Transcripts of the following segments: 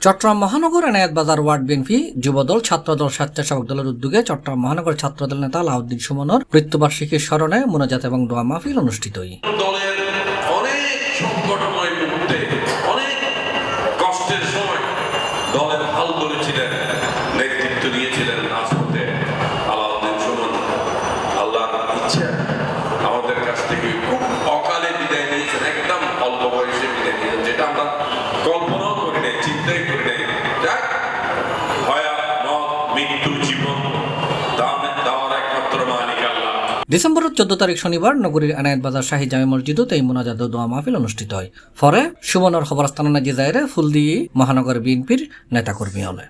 চট্টগ্রাম মহানগর এনায়েত বাজার word BNP Jubodal ছাত্রদল স্বেচ্ছাসেবক দলের উদ্যোগে চট্টগ্রাম মহানগর ছাত্রদল নেতা আলাউদ্দিন সুমনের মৃত্যুবার্ষিকীর স্মরণে মোনাজাত এবং দোয়া মাহফিল অনুষ্ঠিত হয়। দলের অনেক সংকটময় মুহূর্তে অনেক কষ্টের সময় দলের হাল ধরেছিলেন, নেতৃত্ব দিয়েছিলেন রাজপথে আলাউদ্দিন সুমন। আল্লাহর ইচ্ছা আমাদের কাছ থেকে খুব অকালে বিদায় নিয়েছেন, একদম অল্প বয়সে বিদায় নিয়েছেন, যেটা আমরা কল্পনাও করি নাই, চিন্তাই করি নাই। যাক, হয়া মত মৃত্যু জীবন দেওয়ার একমাত্র মালিক আল্লাহ। ডিসেম্বরের 14 তারিখ শনিবার নগরীর এনায়েত বাজার শাহী জামে মসজিদত এই মোনাজাত ও দোয়া মাহফিল অনুষ্ঠিত হয়। পরে সুমনের খবরস্থান জিজাইরে ফুল দিয়ে মহানগর বিএনপির নেতাকর্মী হলে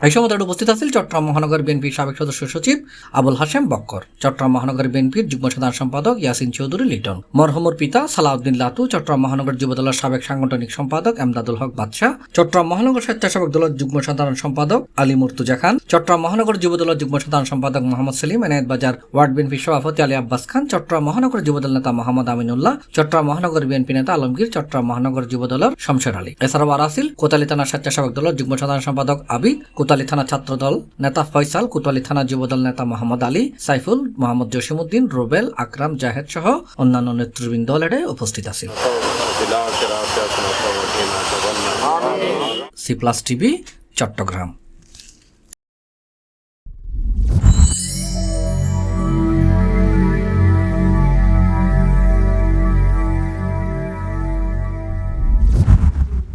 এই সময় উপস্থিত আছেন চট্টগ্রাম মহানগর বিএনপির সাবেক সদস্য সচিব আবুল হাশেম বক্কর, চট্টগ্রাম মহানগর বিএনপির যুগ্ম সাধারণ সম্পাদক ইয়াসিন চৌধুরী লিটন, মরহুমের পিতা সালাউদ্দিন লাতু, চট্টগ্রাম মহানগর যুবদলের সাবেক সাংগঠনিক সম্পাদক এমদাদুল হক বাদশাহ, চট্টগ্রাম মহানগর স্বেচ্ছাসেবক দলের যুগ্ম সাধারণ সম্পাদক আলী মুর্তুজা খান, চট্টগ্রাম মহানগর যুবদলের যুগ্ম সাধারণ সম্পাদক মোহাম্মদ সেলিম, এনায়েত বাজার ওয়ার্ড বিএনপির সভাপতি আলী আব্বাস খান, চট্টগ্রাম মহানগর যুবদল নেতা মোহাম্মদ আমিনুল্লাহ, চট্টগ্রাম মহানগর বিএনপি নেতা আলমগীর, চট্টগ্রাম মহানগর যুবদলের শমশের আলী। এছাড়াও আরাসিল কোতালী থানা স্বেচ্ছাসেবক দলের যুগ্ম সাধারণ সম্পাদক আবিদ, কোতালী থানা ছাত্রদল নেতা ফয়সাল, কোতোয়ালী থানা যুবদল নেতা মোহাম্মদ আলী, সাইফুল, মোহাম্মদ জসিমউদ্দিন, রুবেল, আকরাম, জাহেদ সহ অন্যান্য নেতৃবৃন্দ উপস্থিত আছেন। C+ TV Chittagong.